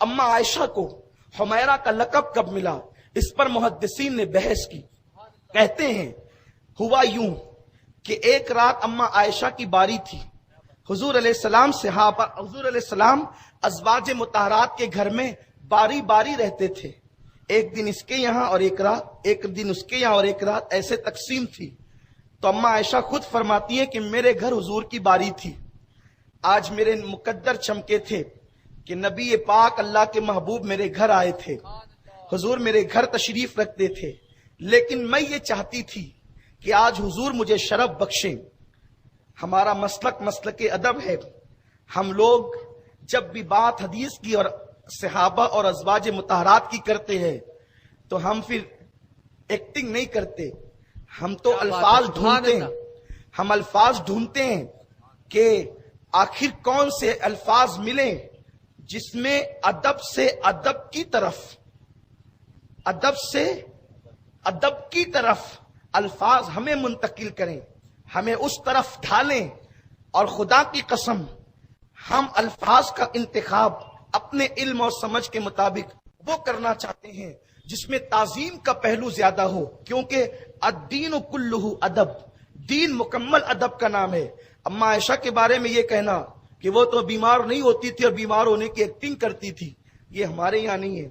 اما عائشہ کو حمیرہ کا لقب کب ملا، اس پر محدثین نے بحث کی۔ کہتے ہیں ہوا یوں کہ ایک رات اما عائشہ کی باری تھی، حضور علیہ السلام حضور علیہ السلام ازواج مطہرات کے گھر میں باری باری رہتے تھے، ایک دن اس کے یہاں اور ایک دن اس کے یہاں اور ایک رات ایسے تقسیم تھی۔ تو اما عائشہ خود فرماتی ہیں کہ میرے گھر حضور کی باری تھی، آج میرے مقدر چمکے تھے کہ نبی پاک اللہ کے محبوب میرے گھر آئے تھے، حضور میرے گھر تشریف رکھتے تھے، لیکن میں یہ چاہتی تھی کہ آج حضور مجھے شرف بخشیں۔ ہمارا مسلک ادب ہے، ہم لوگ جب بھی بات حدیث کی اور صحابہ اور ازواج مطہرات کی کرتے ہیں تو ہم پھر ایکٹنگ نہیں کرتے، ہم تو الفاظ ڈھونڈتے ہیں، ہم الفاظ ڈھونڈتے ہیں کہ آخر کون سے الفاظ ملیں جس میں ادب سے ادب کی طرف الفاظ ہمیں منتقل کریں، ہمیں اس طرف ڈھالیں۔ اور خدا کی قسم ہم الفاظ کا انتخاب اپنے علم اور سمجھ کے مطابق وہ کرنا چاہتے ہیں جس میں تعظیم کا پہلو زیادہ ہو، کیونکہ الدین کلہ ادب، دین مکمل ادب کا نام ہے۔ اما عائشہ کے بارے میں یہ کہنا کہ وہ تو بیمار نہیں ہوتی تھی اور بیمار ہونے کی ایکٹنگ کرتی تھی، یہ ہمارے یہاں نہیں ہے۔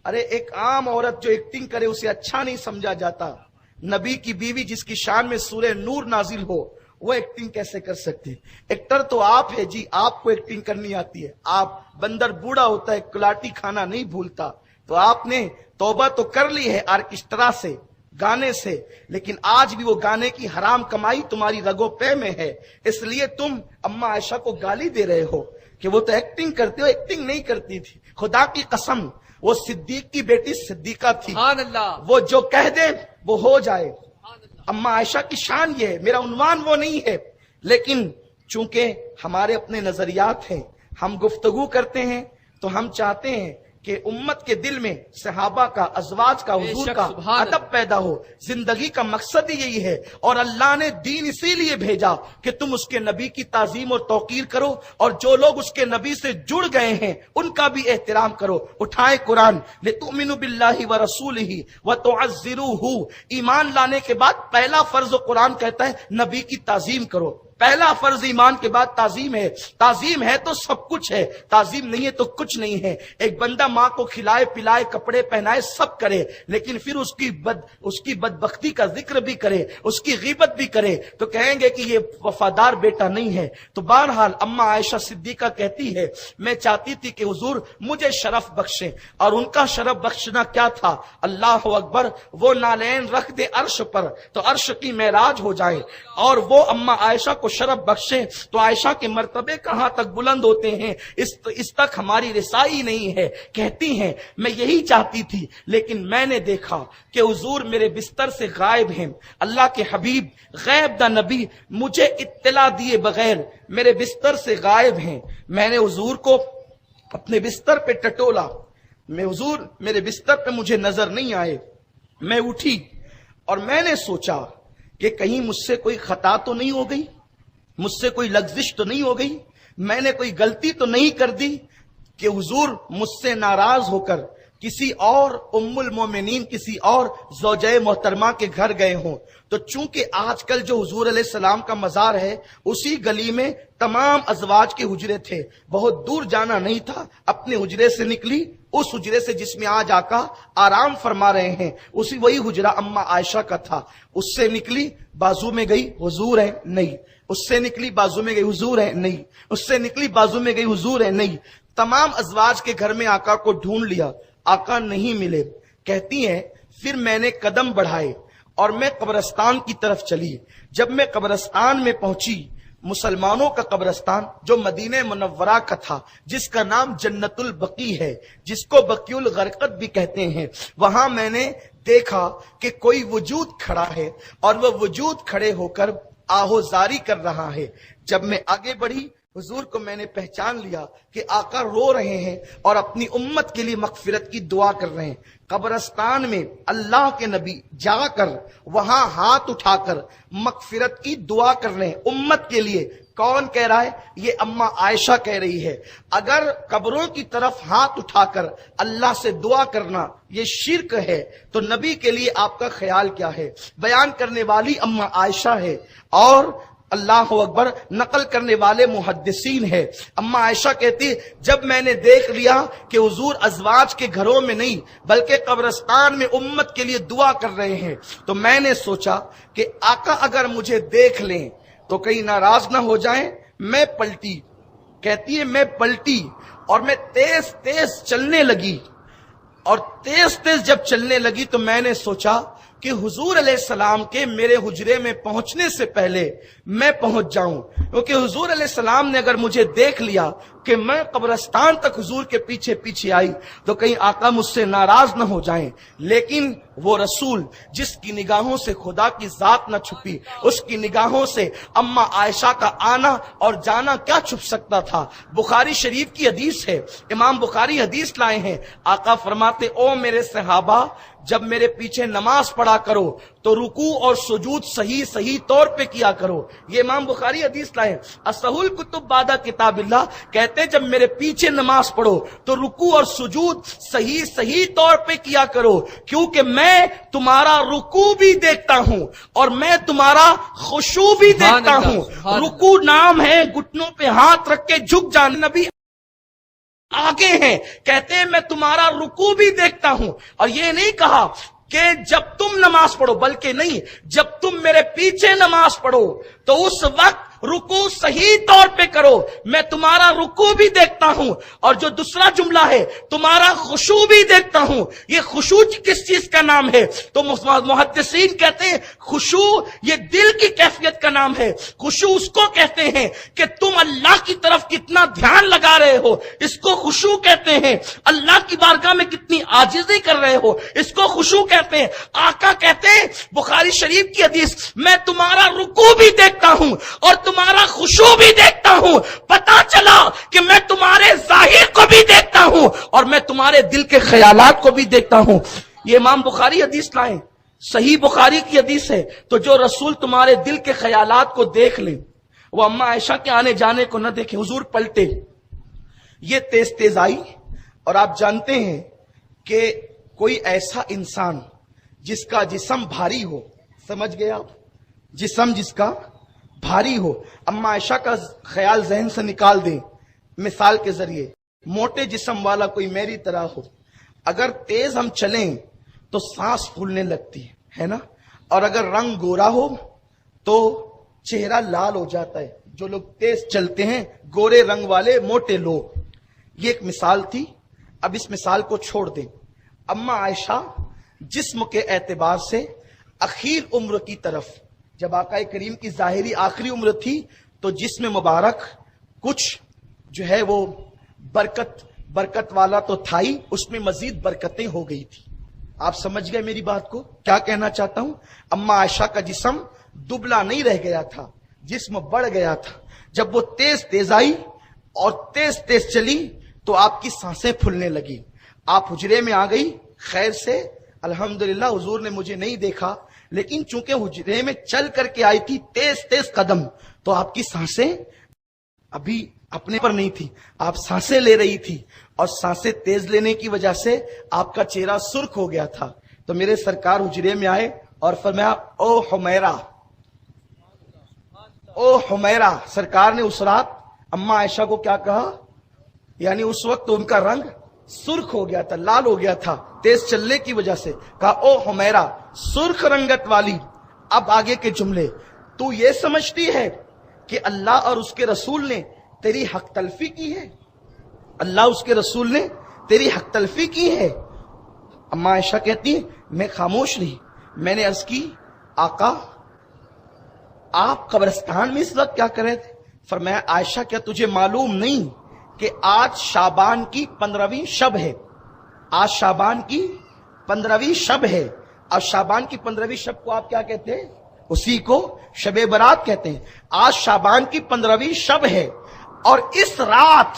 ارے ایک عام عورت جو ایکٹنگ کرے اسے اچھا نہیں سمجھا جاتا، نبی کی بیوی جس کی شان میں سورہ نور نازل ہو وہ ایکٹنگ کیسے کر سکتے؟ ایکٹر تو آپ ہے جی، آپ کو ایکٹنگ کرنی آتی ہے۔ آپ بندر بوڑھا ہوتا ہے کلاٹی کھانا نہیں بھولتا، تو آپ نے توبہ تو کر لی ہے آرکسٹرا سے، گانے سے، لیکن آج بھی وہ گانے کی حرام کمائی تمہاری رگوں پے میں ہے، اس لیے تم اما عائشہ کو گالی دے رہے ہو کہ وہ تو ایکٹنگ کرتے ہو، ایکٹنگ نہیں کرتی تھی۔ خدا کی قسم وہ صدیق کی بیٹی صدیقہ تھی، وہ جو کہہ دے وہ ہو جائے۔ اما عائشہ کی شان یہ ہے، میرا عنوان وہ نہیں ہے، لیکن چونکہ ہمارے اپنے نظریات ہیں، ہم گفتگو کرتے ہیں تو ہم چاہتے ہیں کہ امت کے دل میں صحابہ کا، ازواج کا، حضور کا ادب پیدا ہو۔ زندگی کا مقصد ہی یہی ہے، اور اللہ نے دین اسی لیے بھیجا کہ تم اس کے نبی کی تعظیم اور توقیر کرو، اور جو لوگ اس کے نبی سے جڑ گئے ہیں ان کا بھی احترام کرو۔ اٹھائے قرآن، لِتُؤْمِنُوا بِاللَّهِ وَرَسُولِهِ وَتُعَزِّرُوهُ، ایمان لانے کے بعد پہلا فرض قرآن کہتا ہے نبی کی تعظیم کرو۔ پہلا فرض ایمان کے بعد تعظیم ہے۔ تعظیم ہے تو سب کچھ ہے، تعظیم نہیں ہے تو کچھ نہیں ہے۔ ایک بندہ ماں کو کھلائے پلائے، کپڑے پہنائے، سب کرے، لیکن پھر اس کی بدبختی کا ذکر بھی کرے، اس کی غیبت بھی کرے تو کہیں گے کہ یہ وفادار بیٹا نہیں ہے۔ تو بہرحال اما عائشہ صدیقہ کہتی ہے میں چاہتی تھی کہ حضور مجھے شرف بخشیں، اور ان کا شرف بخشنا کیا تھا؟ اللہ اکبر، وہ نالین رکھ دے عرش پر تو عرش کی معراج ہو جائے، اور وہ اما عائشہ کو شرف بخشے تو عائشہ کے مرتبے کہاں تک بلند ہوتے ہیں، اس تک ہماری رسائی نہیں ہے۔ کہتی ہیں میں یہی چاہتی تھی، لیکن میں نے دیکھا کہ حضور میرے بستر سے غائب ہیں، اللہ کے حبیب غیب دا نبی مجھے اطلاع دیے بغیر میرے بستر سے غائب ہیں۔ میں نے حضور کو اپنے بستر پہ ٹٹولا، حضور میرے بستر پہ مجھے نظر نہیں آئے۔ میں اٹھی اور میں نے سوچا کہ کہیں مجھ سے کوئی خطا تو نہیں ہو گئی، مجھ سے کوئی لغزش تو نہیں ہو گئی، میں نے کوئی غلطی تو نہیں کر دی کہ حضور مجھ سے ناراض ہو کر کسی اور ام المومنین، کسی اور زوجہ محترمہ کے گھر گئے ہوں۔ تو چونکہ آج کل جو حضور علیہ السلام کا مزار ہے اسی گلی میں تمام ازواج کے حجرے تھے، بہت دور جانا نہیں تھا، اپنے حجرے سے نکلی، اس حجرے سے جس میں آج آقا آرام فرما رہے ہیں وہی حجرہ اما عائشہ کا تھا، اس سے نکلی، بازو میں گئی، حضور ہے نہیں، اس سے نکلی، بازو میں گئی، حضور ہے نہیں، اس سے نکلی، بازو میں گئی، حضور ہے نہیں۔ تمام ازواج کے گھر میں آقا کو ڈھونڈ لیا، آقا نہیں ملے۔ کہتی ہیں پھر میں نے قدم بڑھائے اور میں قبرستان کی طرف چلی۔ جب میں قبرستان میں پہنچی، مسلمانوں کا قبرستان جو مدینہ منورہ کا تھا، جس کا نام جنت البقیع ہے، جس کو بقیع الغرقد بھی کہتے ہیں، وہاں میں نے دیکھا کہ کوئی وجود کھڑا ہے اور وہ وجود کھڑے ہو کر آہوزاری کر رہا ہے۔ جب میں آگے بڑھی، حضور کو میں نے پہچان لیا کہ آقا رو رہے ہیں اور اپنی امت کے لیے مغفرت کی دعا کر رہے ہیں۔ قبرستان میں اللہ کے نبی جا کر وہاں ہاتھ اٹھا کر مغفرت کی دعا کر رہے ہیں، امت کے لیے کون کہہ رہا ہے؟ یہ اما عائشہ کہہ رہی ہے اگر قبروں کی طرف ہاتھ اٹھا کر اللہ سے دعا کرنا یہ شرک ہے تو نبی کے لیے آپ کا خیال کیا ہے؟ بیان کرنے والی اما عائشہ ہے اور اللہ اکبر نقل کرنے والے محدثین ہے۔ اما عائشہ کہتی جب میں نے دیکھ لیا کہ حضور ازواج کے گھروں میں نہیں بلکہ قبرستان میں امت کے لیے دعا کر رہے ہیں تو میں نے سوچا کہ آقا اگر مجھے دیکھ لیں تو کہیں ناراض نہ ہو جائیں، میں پلٹی، کہتی ہے میں پلٹی اور میں تیز تیز چلنے لگی، اور تیز تیز جب چلنے لگی تو میں نے سوچا کہ حضور علیہ السلام کے میرے حجرے میں پہنچنے سے پہلے میں پہنچ جاؤں، کیونکہ حضور علیہ السلام نے اگر مجھے دیکھ لیا کہ میں قبرستان تک حضور کے پیچھے پیچھے آئی تو کہیں آقا مجھ سے ناراض نہ ہو جائیں۔ لیکن وہ رسول جس کی نگاہوں سے خدا کی ذات نہ چھپی، اس کی نگاہوں سے اما عائشہ کا آنا اور جانا کیا چھپ سکتا تھا؟ بخاری شریف کی حدیث ہے، امام بخاری حدیث لائے ہیں، آقا فرماتے او میرے صحابہ جب میرے پیچھے نماز پڑھا کرو تو رکوع اور سجود صحیح طور پہ کیا کرو۔ یہ امام بخاری حدیث لائے، اصح الکتب بعد کتاب اللہ، کہتے جب میرے پیچھے نماز پڑھو تو رکوع اور سجود صحیح طور پہ کیا کرو، کیونکہ میں تمہارا رکوع بھی دیکھتا ہوں اور میں تمہارا خشوع بھی دیکھتا ہوں۔ رکوع نام ہے گھٹنوں پہ ہاتھ رکھ کے جھک جانا، نبی آگے ہیں کہتے ہیں میں تمہارا رکوع بھی دیکھتا ہوں، اور یہ نہیں کہا کہ جب تم نماز پڑھو، بلکہ نہیں جب تم میرے پیچھے نماز پڑھو تو اس وقت رکوع صحیح طور پہ کرو، میں تمہارا رکوع بھی دیکھتا ہوں، اور جو دوسرا جملہ ہے تمہارا خشوع بھی دیکھتا ہوں۔ یہ خشوع کس چیز کا نام ہے؟ تو محدثین کہتے ہیں خشوع یہ دل کی کیفیت کا نام ہے۔ خشوع اس کو کہتے ہیں کہ تم اللہ کی طرف کتنا دھیان لگا رہے ہو، اس کو خشوع کہتے ہیں۔ اللہ کی بارگاہ میں کتنی عاجزی کر رہے ہو، اس کو خشوع کہتے ہیں۔ آقا کہتے ہیں بخاری شریف کی حدیث میں تمہارا رکوع بھی دیکھتا ہوں اور تمہارا خشوع بھی دیکھتا ہوں، پتا چلا کہ میں تمہارے ظاہر کو بھی دیکھتا ہوں اور میں تمہارے دل کے خیالات کو بھی دیکھتا ہوں۔ یہ امام بخاری حدیث لائیں، صحیح بخاری کی حدیث ہے، تو جو رسول تمہارے دل کے خیالات کو دیکھ لیں وہ اما عائشہ کے آنے جانے کو نہ دیکھیں۔ حضور پلٹے، یہ تیز تیز آئی، اور آپ جانتے ہیں کہ کوئی ایسا انسان جس کا جسم بھاری ہو، سمجھ گئے آپ، جسم جس کا بھاری ہو، اما عائشہ کا خیال ذہن سے نکال دیں، مثال کے ذریعے موٹے جسم والا کوئی میری طرح ہو، اگر تیز ہم چلیں تو سانس پھولنے لگتی ہے نا، اور اگر رنگ گورا ہو تو چہرہ لال ہو جاتا ہے۔ جو لوگ تیز چلتے ہیں گورے رنگ والے موٹے لوگ، یہ ایک مثال تھی۔ اب اس مثال کو چھوڑ دیں، اما عائشہ جسم کے اعتبار سے اخیر عمر کی طرف، جب آقا کریم کی ظاہری آخری عمر تھی تو جسم مبارک کچھ جو ہے وہ برکت والا تو تھا ہی، اس میں مزید برکتیں ہو گئی تھی۔ آپ سمجھ گئے میری بات کو؟ کیا کہنا چاہتا ہوں؟ اما عائشہ کا جسم دبلا نہیں رہ گیا تھا، جسم بڑھ گیا تھا۔ جب وہ تیز تیز آئی اور تیز تیز چلی تو آپ کی سانسیں پھولنے لگی، آپ حجرے میں آ گئی خیر سے، الحمدللہ حضور نے مجھے نہیں دیکھا، لیکن چونکہ حجرے میں چل کر کے آئی تھی تیز تیز قدم، تو آپ کی سانسیں ابھی اپنے پر نہیں تھی، آپ سانسیں لے رہی تھی، اور سانسیں تیز لینے کی وجہ سے آپ کا چہرہ سرخ ہو گیا تھا۔ تو میرے سرکار حجرے میں آئے اور فرمایا او حمیرہ، او حمیرہ۔ سرکار نے اس رات اما عائشہ کو کیا کہا؟ یعنی اس وقت ان کا رنگ سرخ ہو گیا تھا، لال ہو گیا تھا تیز چلنے کی وجہ سے، کہا او حمیرہ سرخ رنگت والی۔ اب آگے کے جملے، تو یہ سمجھتی ہے کہ اللہ اور اس کے رسول نے تیری حق تلفی کی ہے؟ اللہ اس کے رسول نے تیری حق تلفی کی ہے؟ اما عائشہ کہتی ہے میں خاموش رہی، میں نے عرض کی آقا آپ قبرستان میں اس وقت کیا کر رہے تھے؟ فرمایا عائشہ کیا تجھے معلوم نہیں کہ آج شعبان کی 15ویں شب ہے؟ آج شعبان کی 15ویں شب ہے، اور شعبان کی 15ویں شب کو آپ کیا کہتے ہیں؟ اسی کو شب برات کہتے ہیں۔ آج شعبان کی 15ویں شب ہے، اور اس رات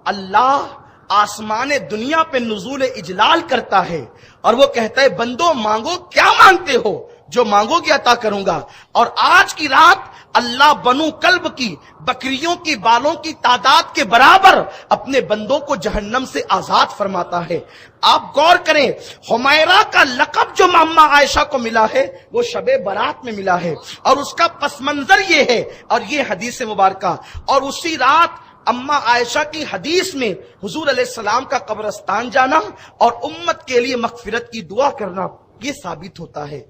اللہ آسمان دنیا پہ نزول اجلال کرتا ہے، اور وہ کہتا ہے بندو مانگو کیا مانگتے ہو، جو مانگو گے عطا کروں گا۔ اور آج کی رات اللہ بنو کلب کی بکریوں کی بالوں کی تعداد کے برابر اپنے بندوں کو جہنم سے آزاد فرماتا ہے۔ آپ غور کریں، حمیرہ کا لقب جو اما عائشہ کو ملا ہے وہ شب برات میں ملا ہے، اور اس کا پس منظر یہ ہے، اور یہ حدیث مبارکہ، اور اسی رات اما عائشہ کی حدیث میں حضور علیہ السلام کا قبرستان جانا اور امت کے لیے مغفرت کی دعا کرنا، یہ ثابت ہوتا ہے۔